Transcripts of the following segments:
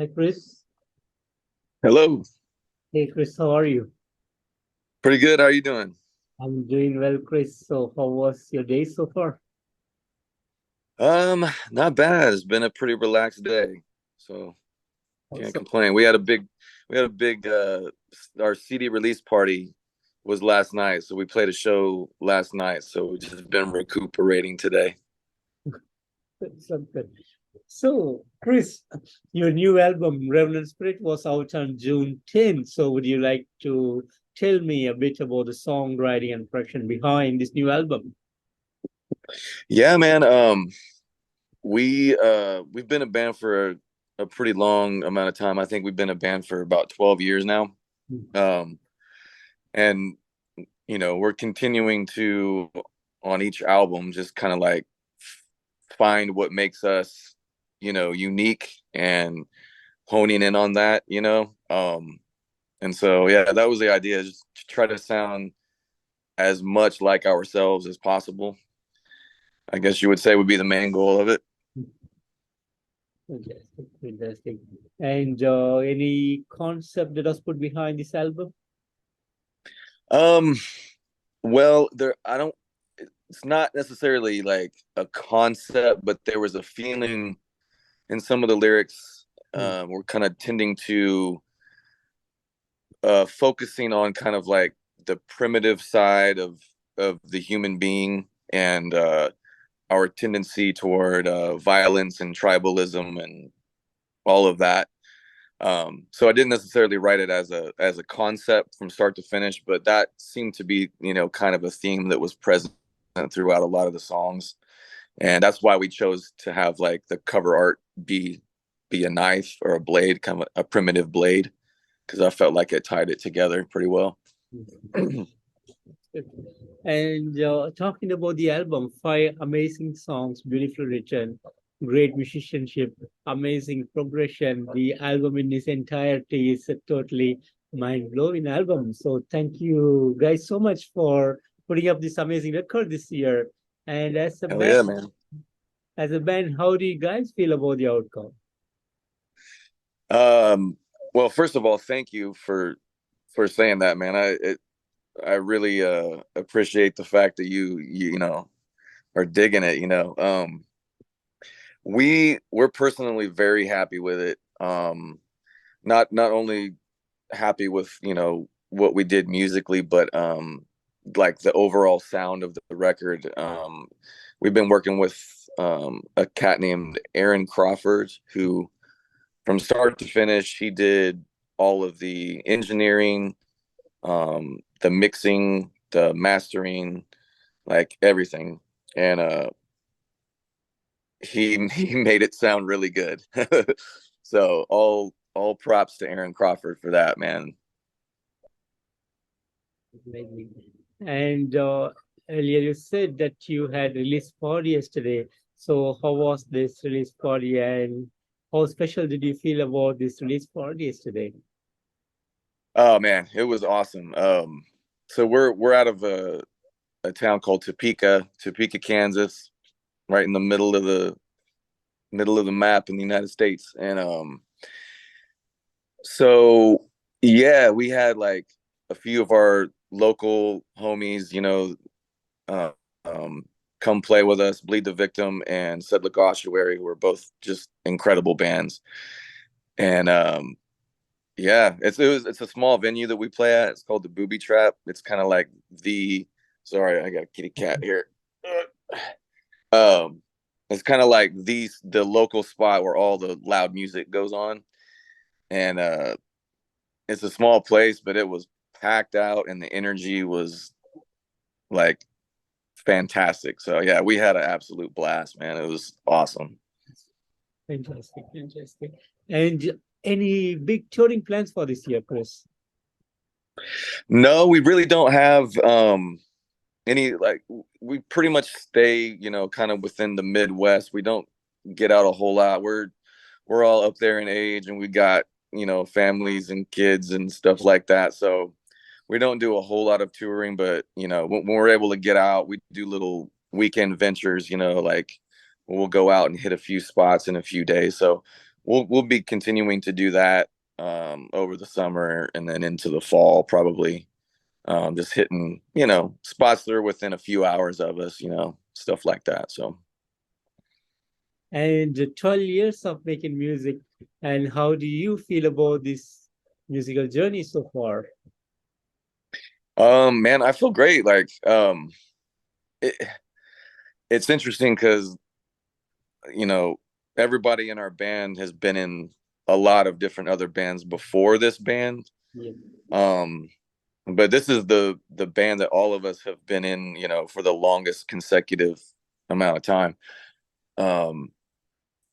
Hi, Chris. Hello. Hey, Chris, how are you? Pretty good. How are you doing? I'm doing well, Chris. So, how was your day so far? Not bad. It's been a pretty relaxed day, so can't Also, complain. We had a big our CD release party was last night, so we played a show last night, so we've just been recuperating today. good. So, Chris, your new album, Revenant Spirit, was out on June 10th. So, would you like to tell me a bit about the songwriting and production behind this new album? Yeah, man. We've been a band for a pretty long amount of time. I think we've been a band for about 12 years now. Um, and we're continuing to on each album just kind of like find what makes us unique and honing in on that. And so yeah, that was the idea, just to try to sound as much like ourselves as possible. I guess you would say would be the main goal of it. Fantastic, fantastic. And any concept that was put behind this album? um well, there I don't it's not necessarily like a concept, but there was a feeling in some of the lyrics. Hmm. We're kind of tending to focusing on kind of like the primitive side of the human being, and our tendency toward violence and tribalism and all of that. So I didn't necessarily write it as a concept from start to finish, but that seemed to be kind of a theme that was present throughout a lot of the songs, and that's why we chose to have like the cover art be a knife or a blade, kind of a primitive blade, because I felt like it tied it together pretty well. And talking about the album, five amazing songs, beautifully written, great musicianship, amazing progression. The album in its entirety is a totally mind-blowing album. So thank you guys so much for putting up this amazing record this year. And Hell yeah, man. as a band, how do you guys feel about the outcome? Um, well, first of all, thank you for saying that, man. I really appreciate the fact that you are digging it. We're personally very happy with it. Not only happy with what we did musically, but like the overall sound of the record. We've been working with a cat named Aaron Crawford, who from start to finish he did all of the engineering, the mixing, the mastering, like everything. And he made it sound really good. So all props to Aaron Crawford for that, man. Amazing. And earlier you said that you had release party yesterday. So how was this release party and how special did you feel about this release party yesterday? Oh man, it was awesome. So we're out of a town called Topeka, Kansas, right in the middle of the map in the United States. And so yeah, we had like a few of our local homies, uh, um, come play with us. Bleed the Victim and Sedlick Ossuary, who are both just incredible bands. And yeah, it's a small venue that we play at. It's called the Booby Trap. It's kind of like the sorry, I got a kitty cat here. Um, it's kind of like the local spot where all the loud music goes on, and it's a small place, but it was packed out, and the energy was like fantastic. So yeah, we had an absolute blast, man. It was awesome. Fantastic, fantastic. And any big touring plans for this year, Chris? No, we really don't have any, like, we pretty much stay, kind of within the Midwest. We don't get out a whole lot. We're all up there in age, and we got, families and kids and stuff like that. So we don't do a whole lot of touring, but when we're able to get out, we do little weekend ventures, like we'll go out and hit a few spots in a few days. So we'll be continuing to do that over the summer and then into the fall probably. Just hitting, spots that are within a few hours of us, stuff like that. So, And 12 years of making music, and how do you feel about this musical journey so far? man, I feel great. Like, it, it's interesting because, you know, everybody in our band has been in a lot of different other bands before this band. Yeah. Um, but this is the band that all of us have been in, for the longest consecutive amount of time. Um,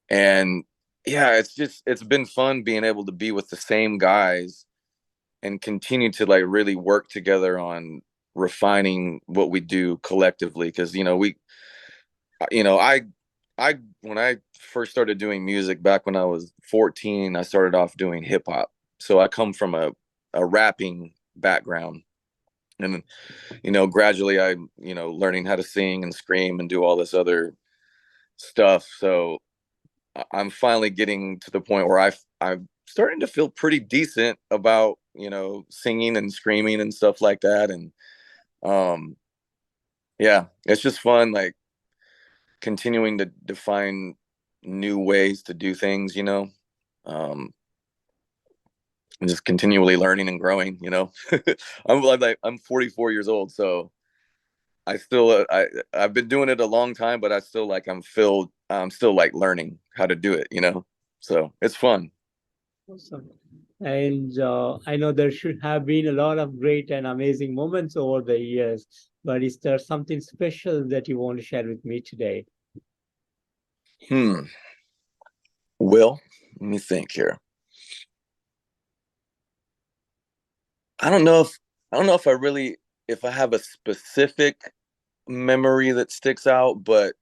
and yeah, it's been fun being able to be with the same guys and continue to like really work together on refining what we do collectively. Because I when I first started doing music back when I was 14, I started off doing hip hop. So I come from a rapping background, and gradually I learning how to sing and scream and do all this other stuff. So I'm finally getting to the point where I'm starting to feel pretty decent about singing and screaming and stuff like that. And um yeah, it's just fun, like continuing to define new ways to do things, um and just continually learning and growing. I'm 44 years old, so I still I've been doing it a long time, but I'm still like learning how to do it, so it's fun. Awesome. And I know there should have been a lot of great and amazing moments over the years, but is there something special that you want to share with me today? Hmm. Well, let me think here. I don't know if I really, if I have a specific memory that sticks out, but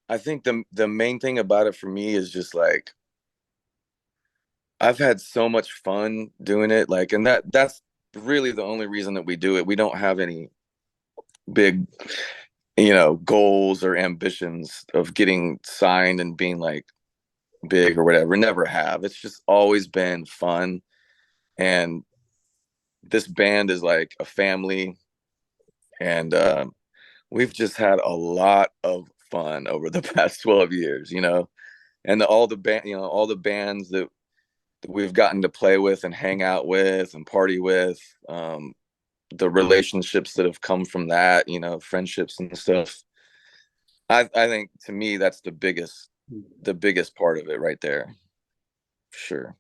I think the main thing about it for me is just like I've had so much fun doing it, like, and that's really the only reason that we do it. We don't have any big, goals or ambitions of getting signed and being like big or whatever. Never have. It's just always been fun, and this band is like a family, and we've just had a lot of fun over the past 12 years, and all the bands that we've gotten to play with and hang out with and party with, the relationships that have come from that, friendships and stuff. I think to me that's the biggest part of it right there. Sure.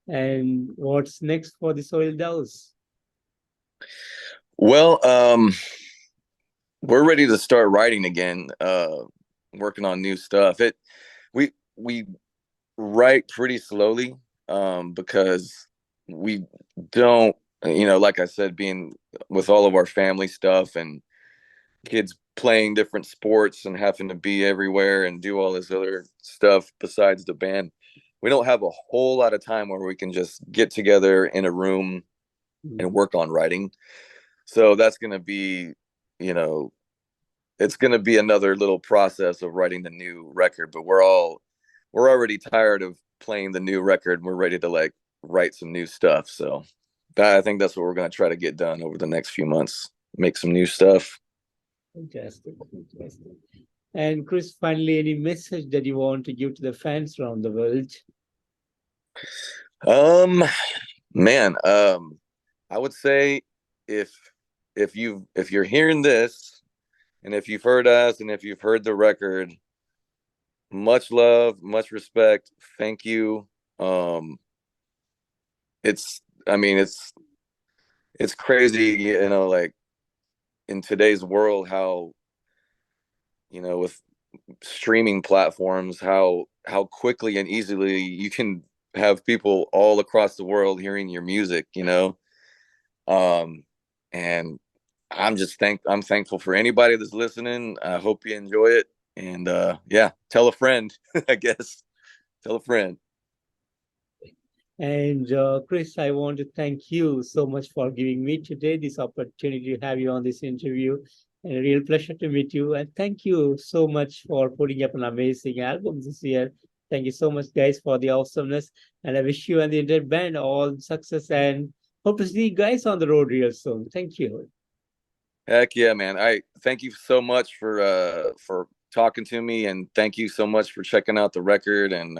And what's next for the Soil Dolls? Well, we're ready to start writing again, working on new stuff. We write pretty slowly, because we don't, like I said, being with all of our family stuff and kids playing different sports and having to be everywhere and do all this other stuff besides the band, we don't have a whole lot of time where we can just get together in a room and work on writing. So that's going to be, you know, it's going to be another little process of writing the new record, but we're already tired of playing the new record. We're ready to like write some new stuff. So I think that's what we're going to try to get done over the next few months. Make some new stuff. Fantastic, fantastic. And Chris, finally, any message that you want to give to the fans around the world? Um, man, I would say if if you're hearing this and if you've heard us and if you've heard the record, much love, much respect. Thank you. Um, it's I mean it's crazy, like in today's world how with streaming platforms how quickly and easily you can have people all across the world hearing your music, and I'm thankful for anybody that's listening. I hope you enjoy it, and yeah, tell a friend. I guess tell a friend. And Chris, I want to thank you so much for giving me today this opportunity to have you on this interview. And a real pleasure to meet you. And thank you so much for putting up an amazing album this year. Thank you so much, guys, for the awesomeness. And I wish you and the entire band all success and hope to see you guys on the road real soon. Thank you. Heck yeah, man. I thank you so much for talking to me, and thank you so much for checking out the record, and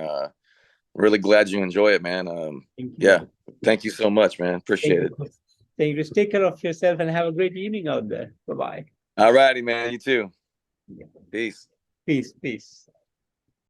really glad you enjoy it, man. Thank Yeah, you. thank you so much, man. Thank Appreciate it. you. Thank you. Take care of yourself and have a great evening out there. Bye bye. All righty, man. You too. Peace. Peace. Peace.